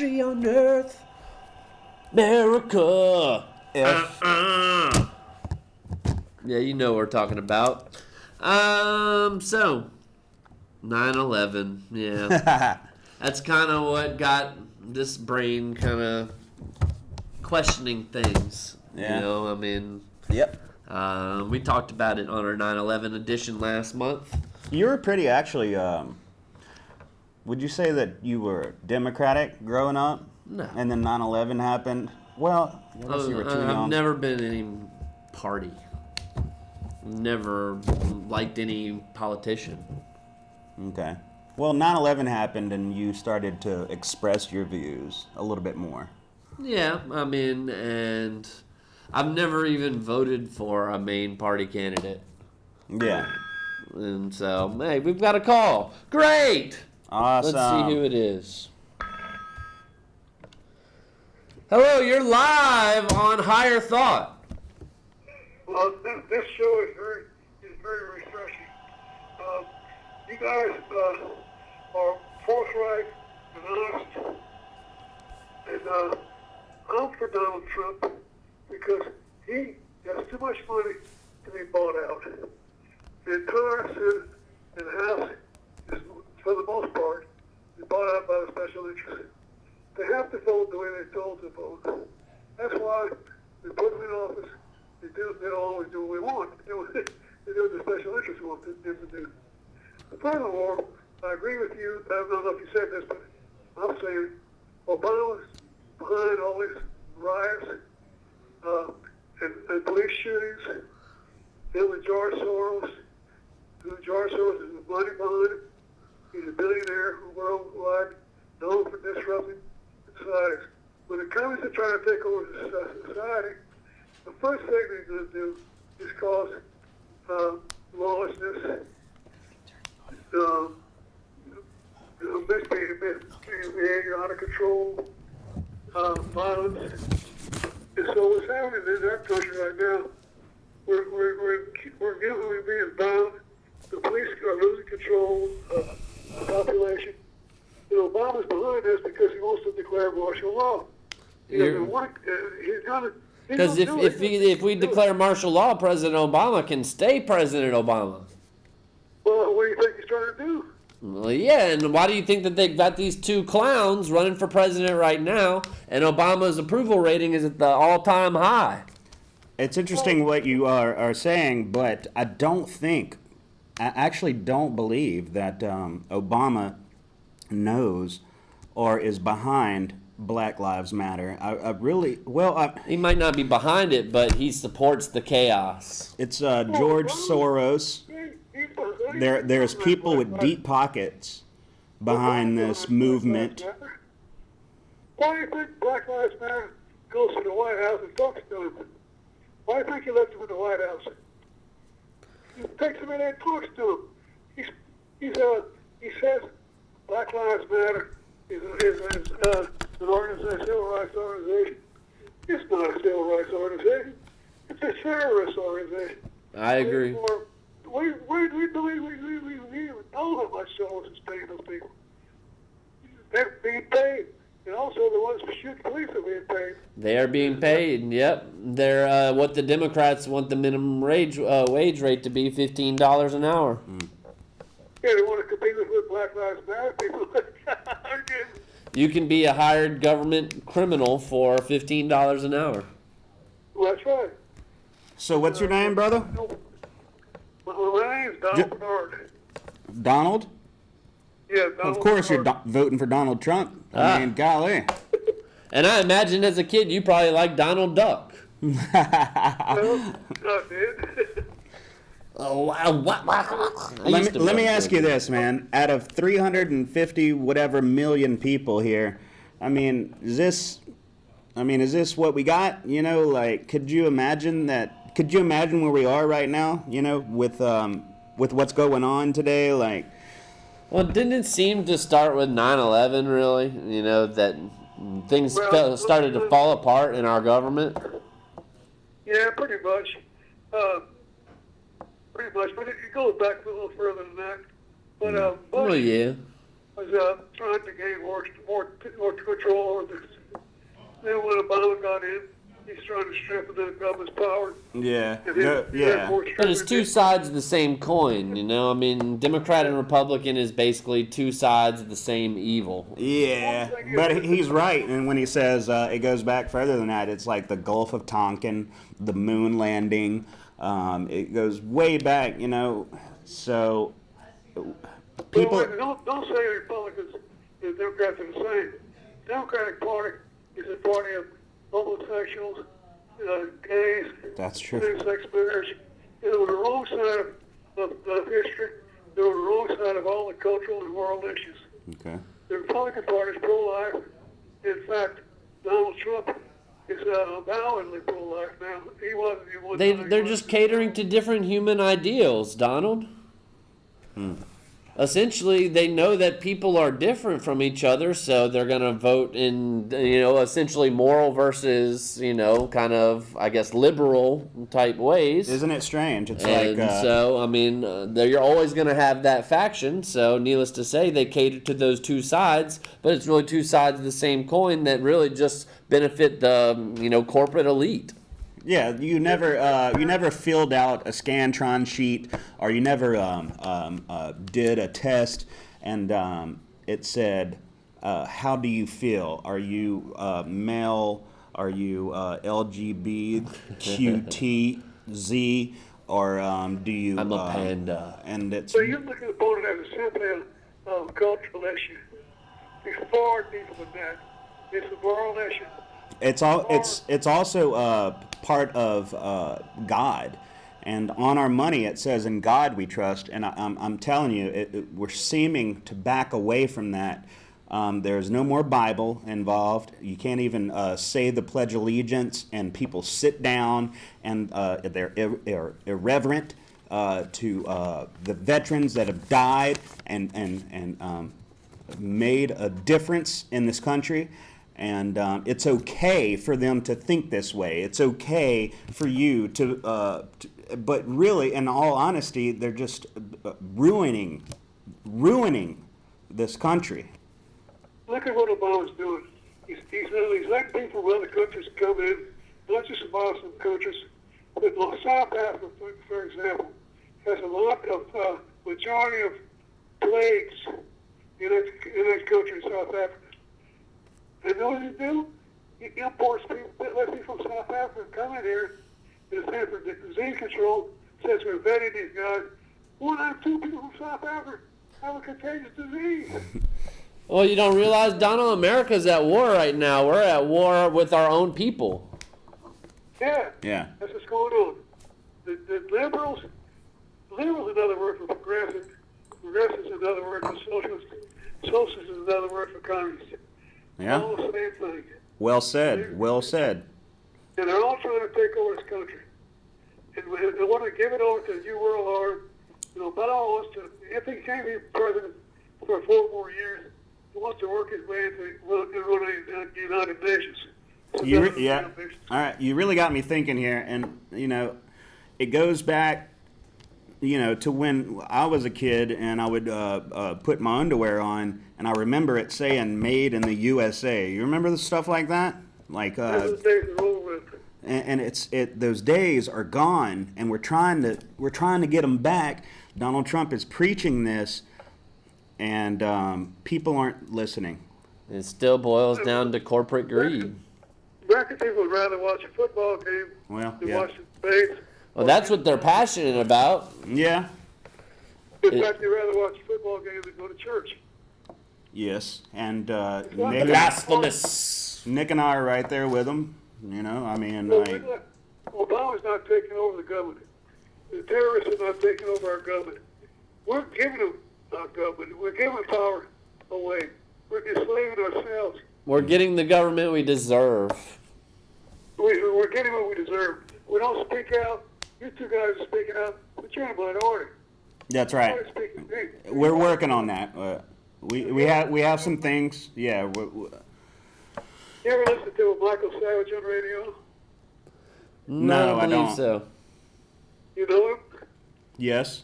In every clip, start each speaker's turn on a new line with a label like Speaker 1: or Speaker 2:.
Speaker 1: On earth, America. Yeah, you know what we're talking about. So 9/11. Yeah, that's kind of what got this brain kind of questioning things.
Speaker 2: Yeah.
Speaker 1: You know, I mean.
Speaker 2: Yep.
Speaker 1: We talked about it on our 9/11 edition last month.
Speaker 2: You were pretty actually. Would you say that you were Democratic growing up?
Speaker 1: No.
Speaker 2: And then 9/11 happened? Well, I guess you were too young.
Speaker 1: I've never been in any party. Never liked any politician.
Speaker 2: Okay. Well, 9/11 happened and you started to express your views a little bit more.
Speaker 1: Yeah, I mean, and I've never even voted for a main party candidate.
Speaker 2: Yeah.
Speaker 1: And so, hey, we've got a call. Great!
Speaker 2: Awesome.
Speaker 1: Let's see who it is. Hello, you're live on Higher Thought.
Speaker 3: Well, this show is very refreshing. You guys are forthright and honest, and I'm for Donald Trump because he has too much money to be bought out. The entire Senate and the House is, for the most part, is bought out by the special interests. They have to vote the way they're told to vote. That's why we put them in office. They don't always do what we want. They do what the special interests want them to do. Furthermore, I agree with you. I don't know if you said this, but I'm saying Obama's behind all these riots and police shootings. Him and George Soros. George Soros is the money behind it. He's a billionaire worldwide, known for disrupting societies. When it comes to trying to take over society, the first thing they're going to do is cause lawlessness, misbehavior, out of control, violence. And so what's happening in our country right now, we're being bound. The police are losing control of the population. And Obama's behind this because he wants to declare martial law.
Speaker 1: Because if we declare martial law, President Obama can stay President Obama.
Speaker 3: Well, what do you think he's trying to do?
Speaker 1: Well, yeah, and why do you think that they've got these two clowns running for president right now, and Obama's approval rating is at the all-time high?
Speaker 2: It's interesting what you are saying, but I actually don't believe that Obama knows or is behind Black Lives Matter.
Speaker 1: He might not be behind it, but he supports the chaos.
Speaker 2: It's George Soros. There's people with deep pockets behind this movement.
Speaker 3: Why do you think Black Lives Matter goes to the White House and talks to him? Why do you think he lets him in the White House? He takes him in there and talks to him. He says Black Lives Matter is an organization, civil rights organization. It's not a civil rights organization. It's a terrorist organization.
Speaker 1: I agree.
Speaker 3: We know how much Soros is paying those people. They're being paid. And also the ones who shoot police are being paid.
Speaker 1: They are being paid, yep. They're what the Democrats want the minimum wage rate to be, $15 an hour.
Speaker 3: Yeah, they want to compete with Black Lives Matter people.
Speaker 1: You can be a hired government criminal for $15 an hour.
Speaker 3: Well, that's right.
Speaker 2: So what's your name, brother?
Speaker 3: My name's Donald Bernard.
Speaker 2: Donald?
Speaker 3: Yeah, Donald
Speaker 2: Of course
Speaker 3: Bernard.
Speaker 2: you're voting for Donald Trump. I mean, golly.
Speaker 1: And I imagine as a kid you probably liked Donald Duck.
Speaker 3: No, I did.
Speaker 1: Oh, wow.
Speaker 2: Let me ask you this, man. Out of 350 whatever million people here, I mean, is this what we got? You know, like, could you imagine where we are right now? You know, with what's going on today, like.
Speaker 1: Well, didn't it seem to start with 9/11, really? You know, that things started to fall apart in our government?
Speaker 3: Yeah, pretty much. But it goes back a little further than that. But
Speaker 1: yeah.
Speaker 3: was trying to gain more control over this. Then when Obama got in, he's trying to strengthen the government's power.
Speaker 2: Yeah.
Speaker 3: Yeah.
Speaker 1: But it's two sides of the same coin, you know? I mean, Democrat and Republican is basically two sides of the same evil.
Speaker 2: Yeah, but he's right. And when he says it goes back further than that, it's like the Gulf of Tonkin, the moon landing. It goes way back, you know. So people.
Speaker 3: Don't say Republicans and Democrats are the same. Democratic Party is a party of homosexuals, gays,
Speaker 2: That's true.
Speaker 3: same-sex marriage. They're on the wrong side of history. They're on the wrong side of all the cultural and moral issues.
Speaker 2: Okay.
Speaker 3: The Republican Party is pro-life. In fact, Donald Trump is avowedly pro-life now. He wasn't.
Speaker 1: They're just catering to different human ideals, Donald. Essentially, they know that people are different from each other, so they're going to vote in, you know, essentially moral versus, you know, kind of, I guess, liberal type ways.
Speaker 2: Isn't it strange? It's
Speaker 1: And
Speaker 2: like
Speaker 1: so, I mean, you're always going to have that faction. So, needless to say, they cater to those two sides, but it's really two sides of the same coin that really just benefit the, you know, corporate elite.
Speaker 2: yeah, you never filled out a Scantron sheet, or you never did a test, and it said, "How do you feel? Are you male? Are you LGBTQTZ, or do you?"
Speaker 1: I'm a panda.
Speaker 2: And it's
Speaker 3: So you're looking upon it as a simply cultural issue. It's far deeper than that. It's a moral issue.
Speaker 2: it's also part of God. And on our money, it says, "In God we trust." And I'm telling you, we're seeming to back away from that. There's no more Bible involved. You can't even say the Pledge of Allegiance, and people sit down and they're irreverent to the veterans that have died and made a difference in this country. And it's okay for them to think this way. It's okay for you to but really, in all honesty, they're just ruining this country.
Speaker 3: Look at what Obama's doing. He's letting people from other countries come in, not just Muslim countries, but South Africa, for example, has a lot of majority of plagues in that country, South Africa. And you know what he do? He imports people, let people from South Africa come in here, and the Center for Disease Control says we're vetting these guys. 1 out of 2 people from South Africa have a contagious disease.
Speaker 1: Well, you don't realize, Donald, America's at war right now. We're at war with our own people.
Speaker 3: Yeah.
Speaker 2: Yeah.
Speaker 3: That's what's going on. The liberals is another word for progressive. Progressive is another word for socialist. Socialist is another word for communist.
Speaker 2: Yeah.
Speaker 3: All the same thing.
Speaker 2: Well said. Well said.
Speaker 3: And they're all trying to take over this country. And they want to give it over to the New World Order. You know, Obama wants to, if he can't be president for 4 more years, he wants to work his way into running the United Nations. So
Speaker 2: Yeah. All right. You really got me thinking here. And, you know, it goes back, you know, to when I was a kid and I would put my underwear on, and I remember it saying "Made in the USA." You remember the stuff like that? Like,
Speaker 3: Those days are over with.
Speaker 2: and those days are gone, and we're trying to get them back. Donald Trump is preaching this, and people aren't listening.
Speaker 1: It still boils down to corporate greed.
Speaker 3: American people would rather watch a football game
Speaker 2: Well,
Speaker 3: than
Speaker 2: yeah.
Speaker 3: watch the debates.
Speaker 1: Well, that's what they're passionate about.
Speaker 2: Yeah.
Speaker 3: In fact, they'd rather watch a football game than go to church.
Speaker 2: Yes. And
Speaker 1: Blasphemous.
Speaker 2: Nick and I are right there with them. You know, I mean,
Speaker 3: Well,
Speaker 2: like,
Speaker 3: Obama's not taking over the government. The terrorists are not taking over our government. We're giving them our government. We're giving power away. We're enslaving ourselves.
Speaker 1: We're getting the government we deserve.
Speaker 3: We're getting what we deserve. We don't speak out. You two guys are speaking out, but you're in a minority.
Speaker 2: that's right.
Speaker 3: You're speaking big.
Speaker 2: We're working on that. We have some things. Yeah.
Speaker 3: You ever listen to Michael Savage on radio?
Speaker 2: No, I
Speaker 1: believe
Speaker 2: don't.
Speaker 1: so.
Speaker 3: You know him?
Speaker 2: Yes.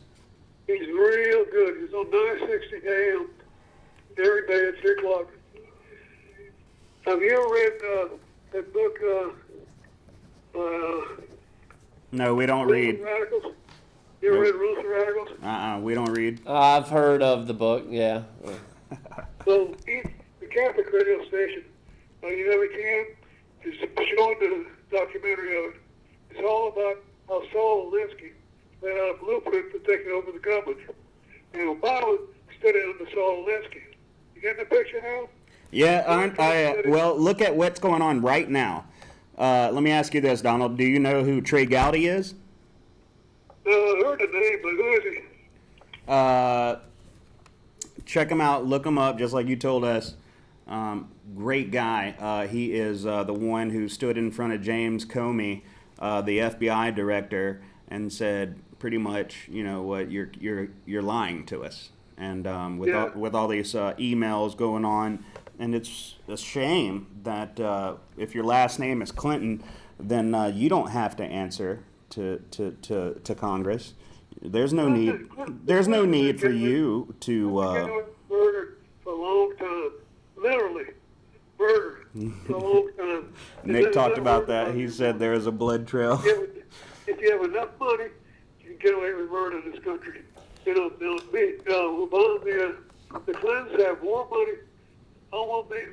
Speaker 3: He's real good. He's on 960 AM. every day at 3 o'clock. Have you ever read that book,
Speaker 2: No, we don't
Speaker 3: Rules
Speaker 2: read.
Speaker 3: and Radicals? You ever read Rules and Radicals?
Speaker 2: We don't read.
Speaker 1: I've heard of the book, yeah.
Speaker 3: So the Catholic radio station, you never can, is showing the documentary of it. It's all about how Saul Alinsky laid out a blueprint for taking over the government. And Obama studied under Saul Alinsky. You getting the picture now?
Speaker 2: Yeah, well, look at what's going on right now. Let me ask you this, Donald. Do you know who Trey Gowdy is?
Speaker 3: I heard the name, but who is he?
Speaker 2: Check him out. Look him up, just like you told us. Great guy. He is the one who stood in front of James Comey, the FBI director, and said pretty much, you know what, you're lying to us. And with all these emails going on, and it's a shame that if your last name is Clinton, then you don't have to answer to Congress. There's no need. There's no need for you to.
Speaker 3: Murdered for a long time, literally murdered for a long time.
Speaker 2: Nick talked about that. He said there is a blood trail.
Speaker 3: If you have enough money, you can get away with murder in this country. You know, the Clintons have more money.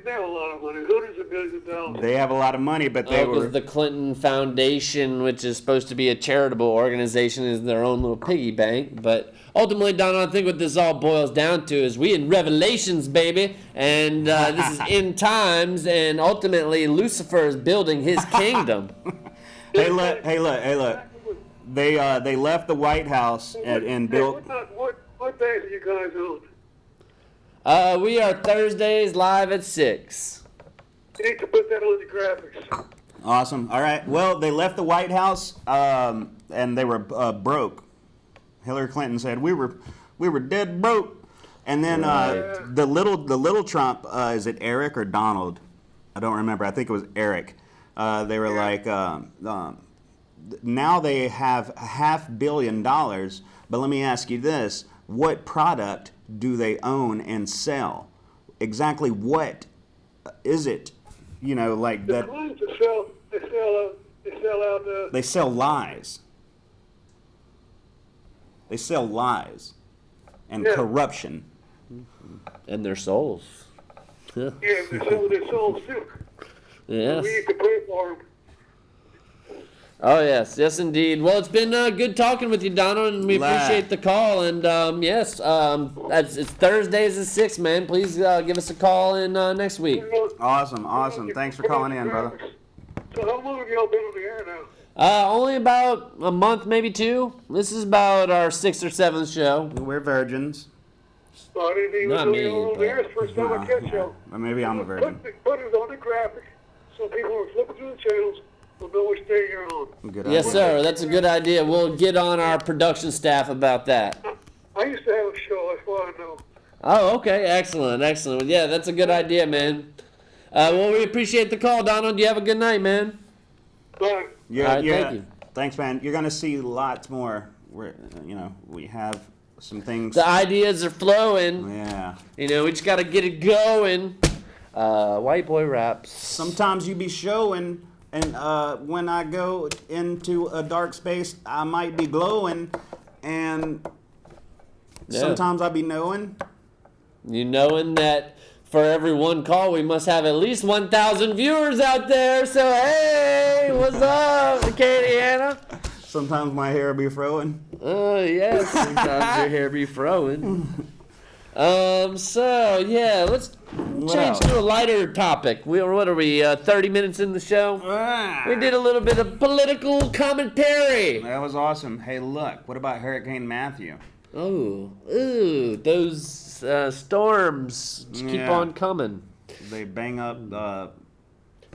Speaker 3: They have a lot of money, hundreds of millions of dollars.
Speaker 2: They have a lot of money, but they were.
Speaker 1: Because the Clinton Foundation, which is supposed to be a charitable organization, is their own little piggy bank. But ultimately, Donald, I think what this all boils down to is we in Revelations, baby, and this is end times, and ultimately Lucifer is building his kingdom.
Speaker 2: Hey look! They left the White House and built.
Speaker 3: What days are you guys on?
Speaker 1: We are Thursdays live at 6.
Speaker 3: You need to put that on the graphics.
Speaker 2: Awesome. All right. Well, they left the White House and they were broke. Hillary Clinton said we were dead broke. And then the little Trump, is it Eric or Donald? I don't remember. I think it was Eric. They were like, now they have $500 million. But let me ask you this: what product do they own and sell? Exactly what is it? You know, like that. They sell lies. They sell lies and corruption.
Speaker 1: And their souls.
Speaker 3: Yeah, they sell their souls too.
Speaker 1: Yes.
Speaker 3: We need to pray for them.
Speaker 1: Oh, yes, indeed. Well, it's been good talking with you, Donald, and we appreciate the call. And, yes, it's Thursdays at 6, man. Please give us a call in next week.
Speaker 2: Awesome. Thanks for calling in, brother.
Speaker 3: So how long have y'all been on the air now?
Speaker 1: Only about a month, maybe 2. This is about our 6th or 7th show.
Speaker 2: We're virgins.
Speaker 3: Well, I didn't even
Speaker 1: Not
Speaker 3: know
Speaker 1: me,
Speaker 3: you were on the air. It's the first time I catch y'all.
Speaker 2: Or maybe I'm a virgin.
Speaker 3: Put it on the graphic so people who are flipping through the channels will know which day you're on.
Speaker 2: Good
Speaker 1: Yes,
Speaker 2: idea.
Speaker 1: sir. That's a good idea. We'll get on our production staff about that.
Speaker 3: I used to have a show. That's why I know.
Speaker 1: Oh, okay. Excellent. Yeah, that's a good idea, man. Well, we appreciate the call, Donald. You have a good night, man.
Speaker 3: Bye.
Speaker 2: Yeah,
Speaker 1: All right, thank you.
Speaker 2: Thanks, man. You're gonna see lots more. We have some things.
Speaker 1: The ideas are flowing.
Speaker 2: Yeah.
Speaker 1: We just got to get it going. White boy raps.
Speaker 2: Sometimes you be showing, and when I go into a dark space, I might be glowing, and sometimes I be knowing.
Speaker 1: You knowing that for every one call, we must have at least 1,000 viewers out there. So, hey, what's up, Acadiana?
Speaker 2: Sometimes my hair be throwing.
Speaker 1: Oh, yes. Sometimes your hair be throwing. So, yeah, let's change to a lighter topic. What are we, 30 minutes in the show? We did a little bit of political commentary.
Speaker 2: That was awesome. Hey, look, what about Hurricane Matthew?
Speaker 1: Oh, ooh, those storms just keep on coming.
Speaker 2: They bang up.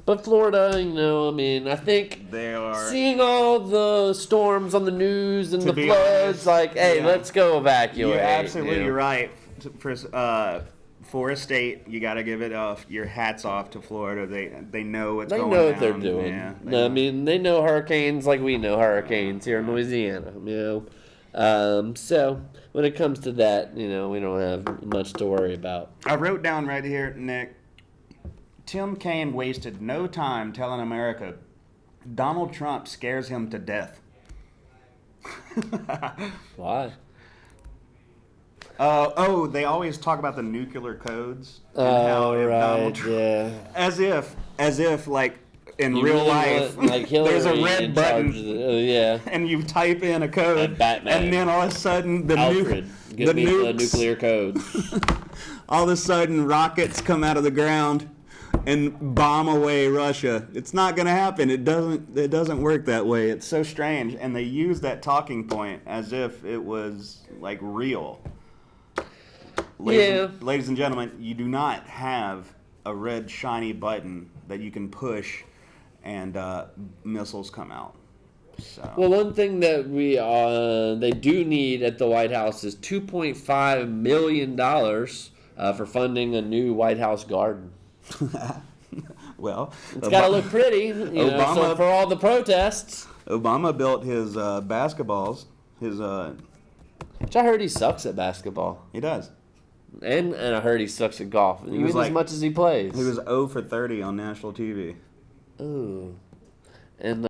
Speaker 1: But Florida, I think
Speaker 2: They are.
Speaker 1: seeing all the storms on the news and
Speaker 2: To
Speaker 1: the
Speaker 2: be
Speaker 1: floods,
Speaker 2: honest,
Speaker 1: hey,
Speaker 2: yeah.
Speaker 1: let's go evacuate.
Speaker 2: You're absolutely
Speaker 1: you know?
Speaker 2: right. For a state, you got to give it your hats off to Florida. They know what's
Speaker 1: They
Speaker 2: going
Speaker 1: know
Speaker 2: on.
Speaker 1: what they're doing.
Speaker 2: Yeah,
Speaker 1: They know hurricanes like we know hurricanes here in Louisiana. So when it comes to that, we don't have much to worry about.
Speaker 2: I wrote down right here, Nick. Tim Kaine wasted no time telling America Donald Trump scares him to death.
Speaker 1: Why?
Speaker 2: They always talk about the nuclear codes. And
Speaker 1: Oh,
Speaker 2: if
Speaker 1: right, yeah.
Speaker 2: As if, like, in
Speaker 1: You
Speaker 2: real
Speaker 1: really
Speaker 2: life,
Speaker 1: want, like, Hillary
Speaker 2: there's a
Speaker 1: in
Speaker 2: red
Speaker 1: charge
Speaker 2: button,
Speaker 1: of the- yeah.
Speaker 2: and you type in a code,
Speaker 1: Like Batman.
Speaker 2: and then all of a sudden, the
Speaker 1: Alfred, give me the
Speaker 2: nukes,
Speaker 1: nuclear codes.
Speaker 2: all of a sudden, rockets come out of the ground and bomb away Russia. It's not going to happen. It doesn't work that way. It's so strange. And they use that talking point as if it was like real. Ladies and gentlemen, you do not have a red shiny button that you can push and missiles come out. So.
Speaker 1: Well, one thing that they do need at the White House is $2.5 million for funding a new White House garden.
Speaker 2: Well,
Speaker 1: It's got to look pretty, so for all the protests.
Speaker 2: Obama built his basketballs.
Speaker 1: Which I heard he sucks at basketball.
Speaker 2: He does.
Speaker 1: And I heard he sucks at golf, even
Speaker 2: was
Speaker 1: as
Speaker 2: like-
Speaker 1: much as he plays.
Speaker 2: He was 0 for 30 on national TV.
Speaker 1: Ooh. And